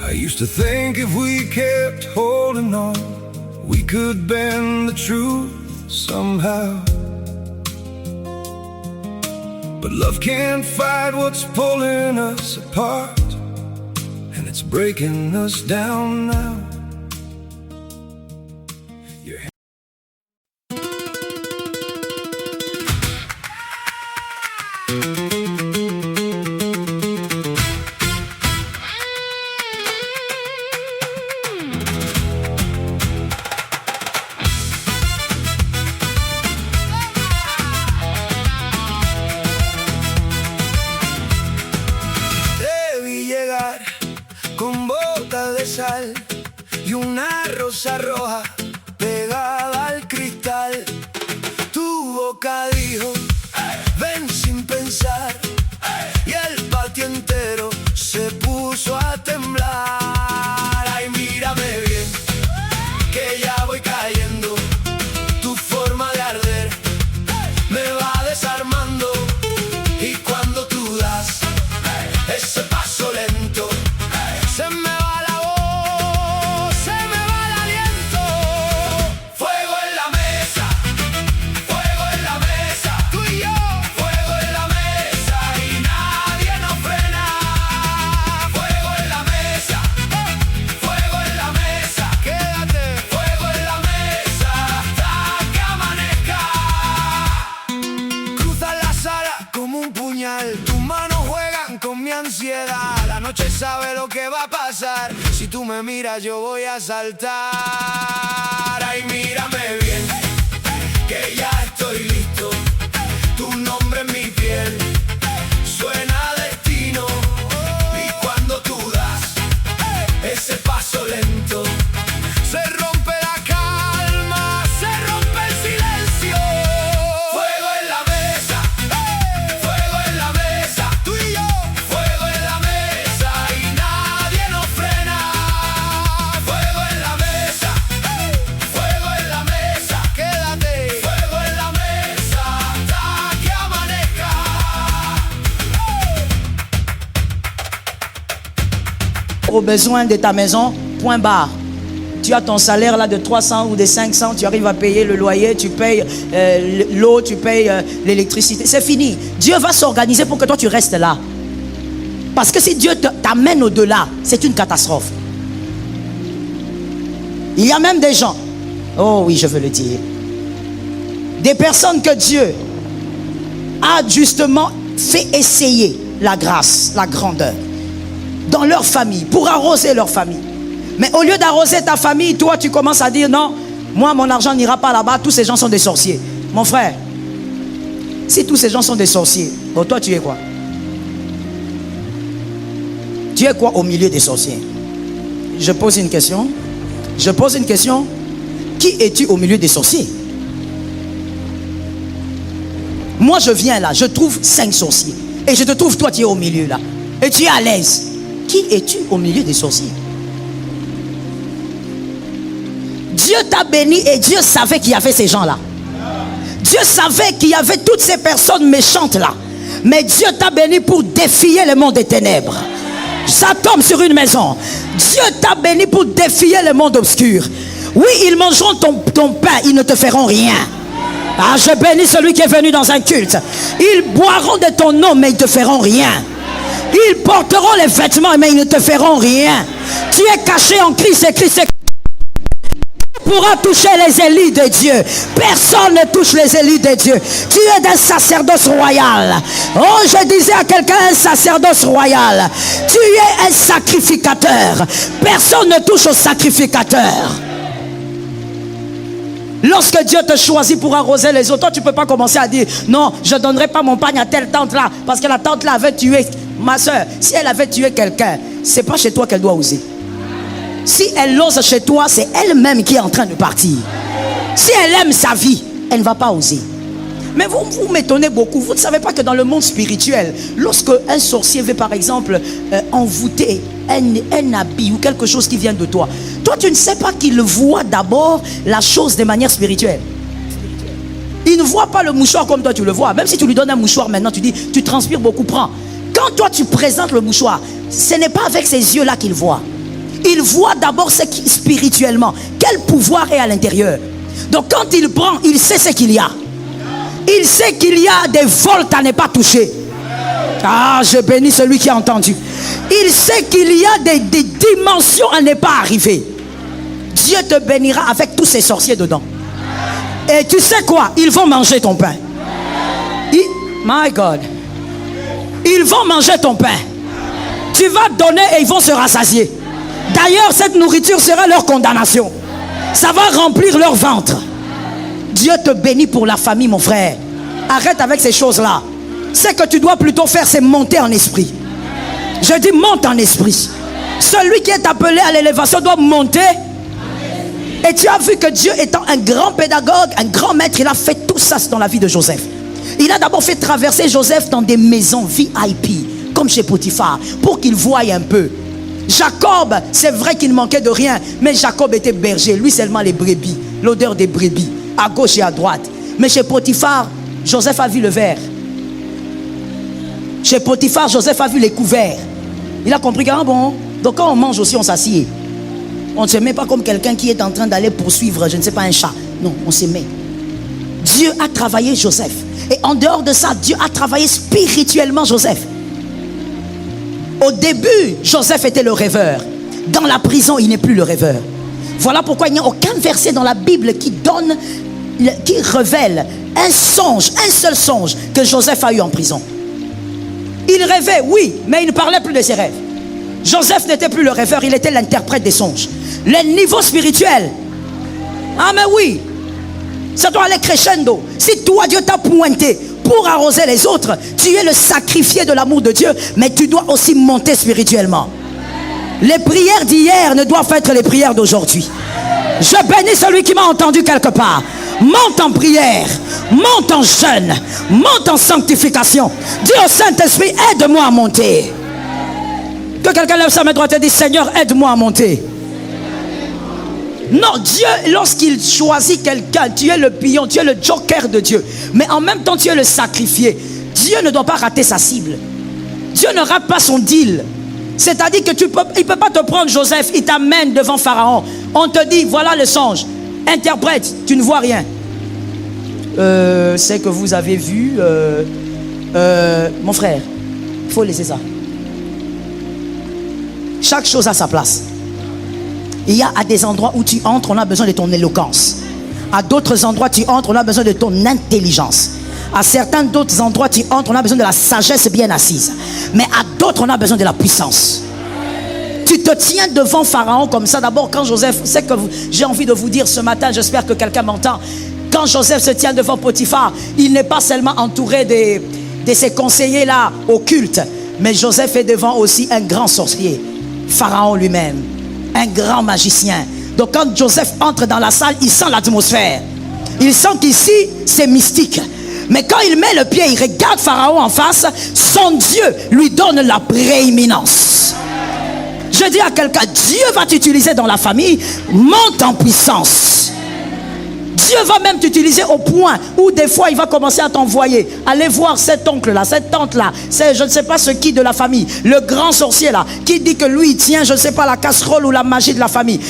I used to think if we kept holding on, we could bend the truth somehow. But love can't fight what's pulling us apart, and it's breaking us down now. Con botas de sal y una rosa roja pegada al cristal. Tu boca dijo, ven sin pensar, y el patio entero se puso a temblar. Ay, mírame bien, que ya voy cayendo. Tu forma de arder me va desarmando, y cuando tú das ese paso lento, se me va la voz, se me va el aliento. Fuego en la mesa, tú y yo. Fuego en la mesa y nadie nos frena. Fuego en la mesa, quédate. Fuego en la mesa hasta que amanezca. Cruzan la sala como un puñal, tus manos juegan con mi ansiedad. La noche sabe lo que va a pasar. Si tú me miras yo voy a saltar. Ay, mírame bien, que ya estoy listo. Tu nombre en mi piel suena a destino. Y cuando tú das ese paso lento, se rompe la calma, se rompe el silencio. Fuego en la mesa, tú y yo. Fuego en la mesa y nadie nos frena. Fuego en la mesa, quédate. Fuego en la mesa hasta que amanezca. Aux besoins de ta maison, point barre. Tu as ton salaire là de 300 ou de 500, tu arrives à payer le loyer, tu payes l'eau, tu payes l'électricité. C'est fini. Dieu va s'organiser pour que toi tu restes là. Parce que si Dieu t'amène au-delà, c'est une catastrophe. Il y a même des gens, oh oui, je veux le dire, des personnes que Dieu a justement fait essayer la grâce, la grandeur dans leur famille, pour arroser leur famille. Mais au lieu d'arroser ta famille, toi tu commences à dire non, moi mon argent n'ira pas là-bas, tous ces gens sont des sorciers. Mon frère, si tous ces gens sont des sorciers, bon, toi tu es quoi? Tu es quoi au milieu des sorciers? Je pose une question. Qui es-tu au milieu des sorciers? Moi je viens là, je trouve 5 sorciers. Et je te trouve, toi tu es au milieu là. Et tu es à l'aise. Qui es-tu au milieu des sorciers? Dieu t'a béni et Dieu savait qu'il y avait ces gens-là. Dieu savait qu'il y avait toutes ces personnes méchantes là. Mais Dieu t'a béni pour défier le monde des ténèbres. Ça tombe sur une maison. Dieu t'a béni pour défier le monde obscur. Oui, ils mangeront ton pain, ils ne te feront rien. Ah, je bénis celui qui est venu dans un culte. Ils boiront de ton eau, mais ils ne te feront rien. Ils porteront les vêtements, mais ils ne te feront rien. Tu es caché en Christ et Christ pourra toucher les élus de Dieu. Personne ne touche les élus de Dieu. Tu es d'un sacerdoce royal. Oh, je disais à quelqu'un, un sacerdoce royal. Tu es un sacrificateur. Personne ne touche au sacrificateur. Lorsque Dieu te choisit pour arroser les autres, toi tu ne peux pas commencer à dire non, je ne donnerai pas mon pagne à telle tante là parce que la tante là avait tué ma soeur. Si elle avait tué quelqu'un, c'est pas chez toi qu'elle doit oser. Si elle ose chez toi, c'est elle-même qui est en train de partir. Si elle aime sa vie, elle ne va pas oser. Mais vous m'étonnez beaucoup. Vous ne savez pas que dans le monde spirituel, lorsque un sorcier veut par exemple envoûter un habit ou quelque chose qui vient de toi, toi tu ne sais pas qu'il voit d'abord la chose de manière spirituelle. Il ne voit pas le mouchoir comme toi tu le vois. Même si tu lui donnes un mouchoir maintenant, tu dis tu transpires beaucoup, prends. Quand toi tu présentes le mouchoir, ce n'est pas avec ses yeux là qu'il voit. Il voit d'abord ce qui spirituellement, quel pouvoir est à l'intérieur. Donc quand il prend, il sait ce qu'il y a. Il sait qu'il y a des volts à ne pas toucher. Ah, je bénis celui qui a entendu. Il sait qu'il y a des dimensions à ne pas arriver. Dieu te bénira avec tous ces sorciers dedans. Et tu sais quoi? Ils vont manger ton pain. My God. Ils vont manger ton pain. Tu vas donner et ils vont se rassasier. D'ailleurs, cette nourriture sera leur condamnation. Ça va remplir leur ventre. Dieu te bénit pour la famille, mon frère. Arrête avec ces choses-là. Ce que tu dois plutôt faire, c'est monter en esprit. Je dis monte en esprit. Celui qui est appelé à l'élévation doit monter. Et tu as vu que Dieu étant un grand pédagogue, un grand maître, il a fait tout ça dans la vie de Joseph. Il a d'abord fait traverser Joseph dans des maisons VIP, comme chez Potiphar, pour qu'il voie un peu. Jacob, c'est vrai qu'il manquait de rien, mais Jacob était berger, lui seulement les brebis, l'odeur des brebis, à gauche et à droite. Mais chez Potiphar, Joseph a vu le verre. Chez Potiphar, Joseph a vu les couverts. Il a compris que, ah bon, donc quand on mange aussi, on s'assied. On ne se met pas comme quelqu'un qui est en train d'aller poursuivre, je ne sais pas, un chat. Non, on se met. Dieu a travaillé Joseph. Et en dehors de ça, Dieu a travaillé spirituellement Joseph. Au début, Joseph était le rêveur. Dans la prison, il n'est plus le rêveur. Voilà pourquoi il n'y a aucun verset dans la Bible qui révèle un songe, un seul songe que Joseph a eu en prison. Il rêvait, oui, mais il ne parlait plus de ses rêves. Joseph n'était plus le rêveur, il était l'interprète des songes. Le niveau spirituel. Ah mais oui, ça doit aller crescendo. Si toi, Dieu t'a pointé pour arroser les autres, tu es le sacrifié de l'amour de Dieu, mais tu dois aussi monter spirituellement. Les prières d'hier ne doivent pas être les prières d'aujourd'hui. Je bénis celui qui m'a entendu quelque part. Monte en prière, monte en jeûne, monte en sanctification. Dis au Saint-Esprit, aide-moi à monter. Que quelqu'un lève sa main droite et dit, Seigneur, aide-moi à monter. Non, Dieu, lorsqu'il choisit quelqu'un, tu es le pion, tu es le joker de Dieu. Mais en même temps, tu es le sacrifié. Dieu ne doit pas rater sa cible. Dieu ne rate pas son deal. C'est-à-dire que il ne peut pas te prendre Joseph, il t'amène devant Pharaon. On te dit, voilà le songe. Interprète, tu ne vois rien. C'est que vous avez vu. Mon frère, il faut laisser ça. Chaque chose a sa place. Il y a à des endroits où tu entres, on a besoin de ton éloquence. À d'autres endroits, tu entres, on a besoin de ton intelligence. À certains d'autres endroits, tu entres, on a besoin de la sagesse bien assise. Mais à d'autres, on a besoin de la puissance. Tu te tiens devant Pharaon comme ça. D'abord, quand Joseph, c'est que j'ai envie de vous dire ce matin, j'espère que quelqu'un m'entend. Quand Joseph se tient devant Potiphar, il n'est pas seulement entouré de ses conseillers là, occultes, mais Joseph est devant aussi un grand sorcier, Pharaon lui-même, un grand magicien. Donc quand Joseph entre dans la salle, il sent l'atmosphère. Il sent qu'ici, c'est mystique. Mais quand il met le pied, il regarde Pharaon en face, son Dieu lui donne la prééminence. Je dis à quelqu'un, Dieu va t'utiliser dans la famille, monte en puissance. Dieu va même t'utiliser au point où des fois il va commencer à t'envoyer. Allez voir cet oncle-là, cette tante-là, c'est je ne sais pas ce qui de la famille, le grand sorcier là, qui dit que lui il tient je ne sais pas la casserole ou la magie de la famille.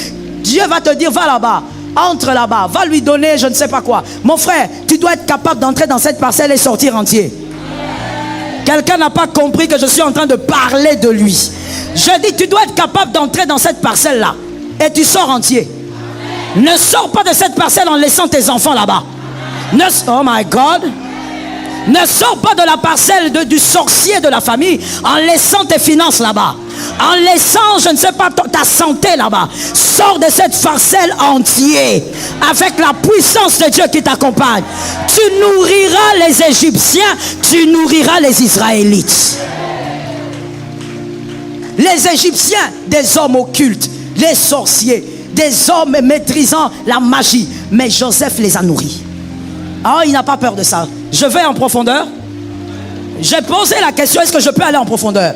Dieu va te dire, va là-bas, entre là-bas, va lui donner je ne sais pas quoi. Mon frère, tu dois être capable d'entrer dans cette parcelle et sortir entier. Quelqu'un n'a pas compris que je suis en train de parler de lui. Je dis, tu dois être capable d'entrer dans cette parcelle-là et tu sors entier. Ne sors pas de cette parcelle en laissant tes enfants là-bas. Oh my God. Ne sors pas de la parcelle du sorcier de la famille en laissant tes finances là-bas. En laissant, je ne sais pas, ta santé là-bas. Sors de cette parcelle entier avec la puissance de Dieu qui t'accompagne. Tu nourriras les Égyptiens, tu nourriras les Israélites. Les Égyptiens, des hommes occultes, les sorciers, des hommes maîtrisant la magie. Mais Joseph les a nourris. Oh, il n'a pas peur de ça. Je vais en profondeur. J'ai posé la question, est-ce que je peux aller en profondeur?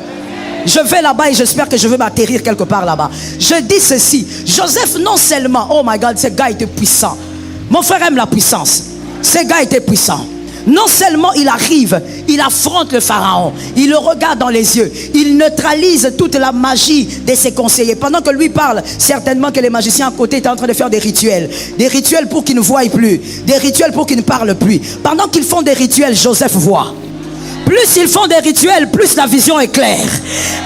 Je vais là-bas et j'espère que je vais m'atterrir quelque part là-bas. Je dis ceci, Joseph non seulement, oh my God, ce gars était puissant. Mon frère aime la puissance. Ce gars était puissant. Non seulement il arrive, il affronte le pharaon, il le regarde dans les yeux, il neutralise toute la magie de ses conseillers. Pendant que lui parle, certainement que les magiciens à côté étaient en train de faire des rituels pour qu'ils ne voient plus, des rituels pour qu'ils ne parlent plus. Pendant qu'ils font des rituels, Joseph voit. Plus ils font des rituels, plus la vision est claire.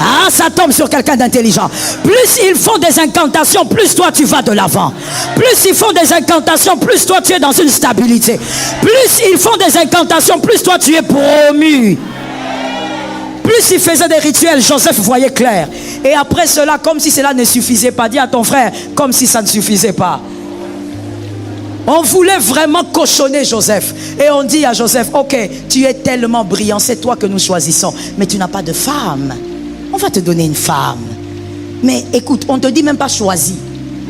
Ah, ça tombe sur quelqu'un d'intelligent. Plus ils font des incantations, plus toi tu vas de l'avant. Plus ils font des incantations, plus toi tu es dans une stabilité. Plus ils font des incantations, plus toi tu es promu. Plus ils faisaient des rituels, Joseph voyait clair. Et après cela, comme si cela ne suffisait pas, dis à ton frère, comme si ça ne suffisait pas. On voulait vraiment cochonner Joseph. Et on dit à Joseph, ok, tu es tellement brillant, c'est toi que nous choisissons. Mais tu n'as pas de femme. On va te donner une femme. Mais écoute, on ne te dit même pas choisi.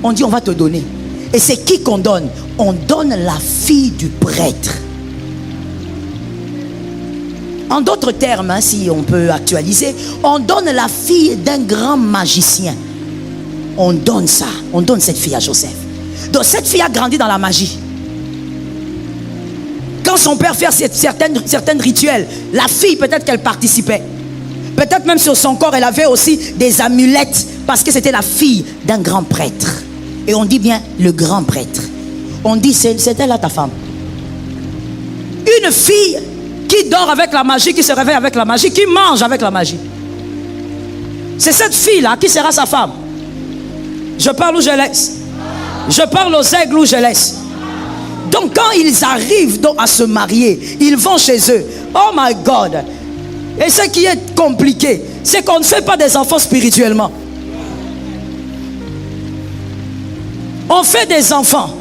On dit on va te donner. Et c'est qui qu'on donne? On donne la fille du prêtre. En d'autres termes, hein, si on peut actualiser, on donne la fille d'un grand magicien. On donne ça. On donne cette fille à Joseph. Donc cette fille a grandi dans la magie. Quand son père fait certaines rituels, la fille peut-être qu'elle participait. Peut-être même sur son corps elle avait aussi des amulettes parce que c'était la fille d'un grand prêtre. Et on dit bien le grand prêtre. On dit c'était là ta femme. Une fille qui dort avec la magie, qui se réveille avec la magie, qui mange avec la magie. C'est cette fille-là qui sera sa femme. Je parle où je laisse. Je parle aux aigles où je laisse. Donc quand ils arrivent donc à se marier, ils vont chez eux. Oh my God. Et ce qui est compliqué, c'est qu'on ne fait pas des enfants spirituellement. On fait des enfants.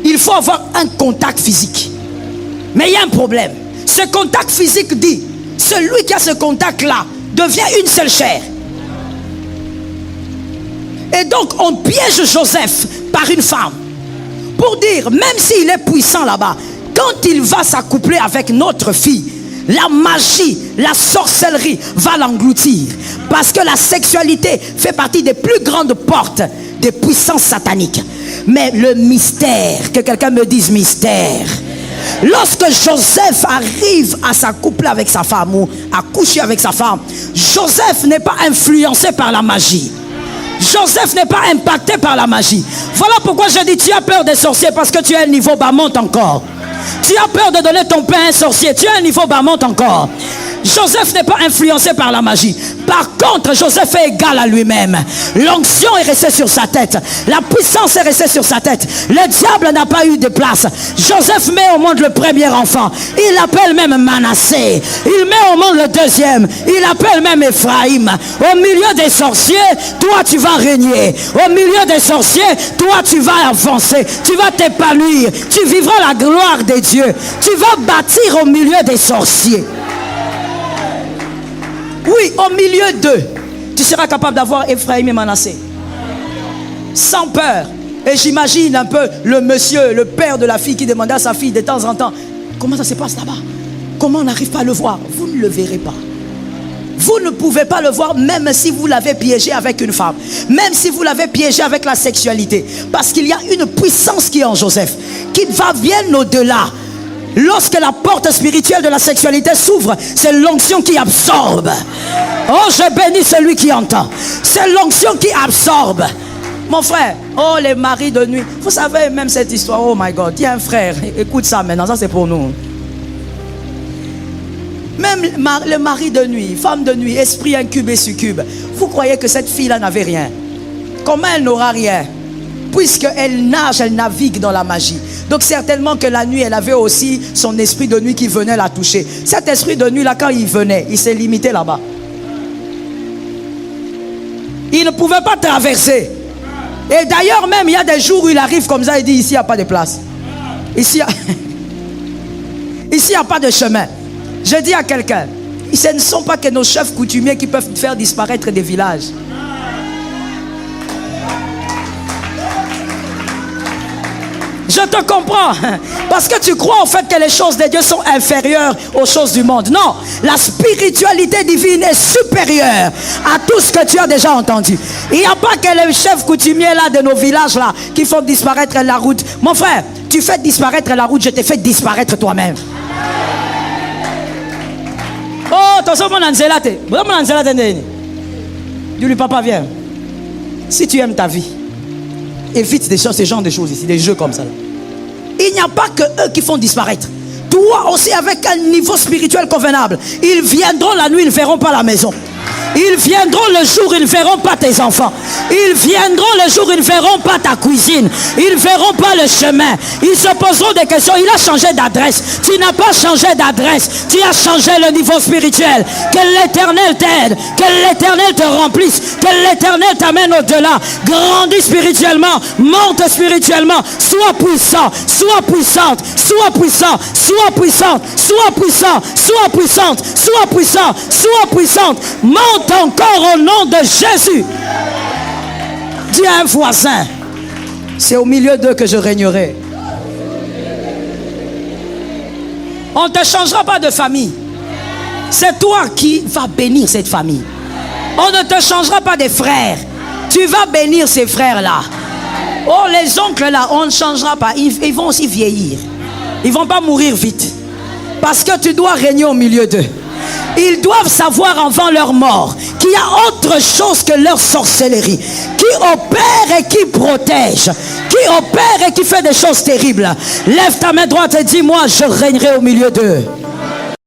Il faut avoir un contact physique. Mais il y a un problème. Ce contact physique dit, celui qui a ce contact-là devient une seule chair. Et donc on piège Joseph par une femme pour dire, même s'il est puissant là-bas, quand il va s'accoupler avec notre fille, la magie, la sorcellerie va l'engloutir. Parce que la sexualité fait partie des plus grandes portes des puissances sataniques. Mais le mystère, que quelqu'un me dise mystère. Lorsque Joseph arrive à s'accoupler avec sa femme ou à coucher avec sa femme, Joseph n'est pas influencé par la magie. Joseph n'est pas impacté par la magie. Voilà pourquoi je dis, tu as peur des sorciers parce que tu as un niveau bas, monte encore. Tu as peur de donner ton pain à un sorcier, tu as un niveau bas, monte encore. Joseph n'est pas influencé par la magie. Par contre, Joseph est égal à lui-même. L'onction est restée sur sa tête. La puissance est restée sur sa tête. Le diable n'a pas eu de place. Joseph met au monde le premier enfant. Il l'appelle même Manassé. Il met au monde le deuxième. Il l'appelle même Ephraïm. Au milieu des sorciers, toi tu vas régner. Au milieu des sorciers, toi tu vas avancer. Tu vas t'épanouir. Tu vivras la gloire de Dieu. Tu vas bâtir au milieu des sorciers. Oui, au milieu d'eux, tu seras capable d'avoir Ephraïm et Manassé. Sans peur. Et j'imagine un peu le monsieur, le père de la fille qui demandait à sa fille de temps en temps, comment ça se passe là-bas? Comment on n'arrive pas à le voir? Vous ne le verrez pas. Vous ne pouvez pas le voir même si vous l'avez piégé avec une femme. Même si vous l'avez piégé avec la sexualité. Parce qu'il y a une puissance qui est en Joseph, qui va bien au-delà. Lorsque la porte spirituelle de la sexualité s'ouvre, c'est l'onction qui absorbe. Oh, je bénis celui qui entend. C'est l'onction qui absorbe. Mon frère, oh les maris de nuit. Vous savez même cette histoire, oh my God. Il y a un frère, écoute ça maintenant, ça c'est pour nous. Même le mari de nuit, femme de nuit, esprit incube et succube. Vous croyez que cette fille-là n'avait rien? Comment elle n'aura rien? Puisqu'elle nage, elle navigue dans la magie. Donc certainement que la nuit, elle avait aussi son esprit de nuit qui venait la toucher. Cet esprit de nuit-là, quand il venait, il s'est limité là-bas. Il ne pouvait pas traverser. Et d'ailleurs même, il y a des jours où il arrive comme ça, il dit, ici, il n'y a pas de place. Ici, il n'y a pas de chemin. Je dis à quelqu'un, ce ne sont pas que nos chefs coutumiers qui peuvent faire disparaître des villages. Je te comprends. Parce que tu crois en fait que les choses de Dieu sont inférieures aux choses du monde. Non, la spiritualité divine est supérieure à tout ce que tu as déjà entendu. Il n'y a pas que les chefs coutumiers là de nos villages là qui font disparaître la route. Mon frère, tu fais disparaître la route, je te fais disparaître toi-même. Oh, attention, mon anzelate. Dis-lui, papa, viens. Si tu aimes ta vie, évite ce genre de choses ici, des jeux comme ça. Il n'y a pas que eux qui font disparaître. Toi aussi, avec un niveau spirituel convenable, ils viendront la nuit, ils ne verront pas la maison. Ils viendront le jour, ils ne verront pas tes enfants. Ils viendront le jour, ils ne verront pas ta cuisine. Ils ne verront pas le chemin. Ils se poseront des questions. Il a changé d'adresse. Tu n'as pas changé d'adresse. Tu as changé le niveau spirituel. Que l'Éternel t'aide. Que l'Éternel te remplisse. Que l'Éternel t'amène au-delà. Grandis spirituellement. Monte spirituellement. Sois puissant. Sois puissante. Sois puissant. Sois puissante. Sois puissant. Sois puissante. Sois puissant. Sois puissante. Monte encore au nom de Jésus. Dis à un voisin, c'est au milieu d'eux que je régnerai. On ne te changera pas de famille. C'est toi qui vas bénir cette famille. On ne te changera pas de frères. Tu vas bénir ces frères-là. Oh, les oncles là, on ne changera pas. Ils vont aussi vieillir. Ils ne vont pas mourir vite. Parce que tu dois régner au milieu d'eux. Ils doivent savoir avant leur mort qu'il y a autre chose que leur sorcellerie, qui opère et qui protège, qui opère et qui fait des choses terribles. Lève ta main droite et dis-moi, je régnerai au milieu d'eux.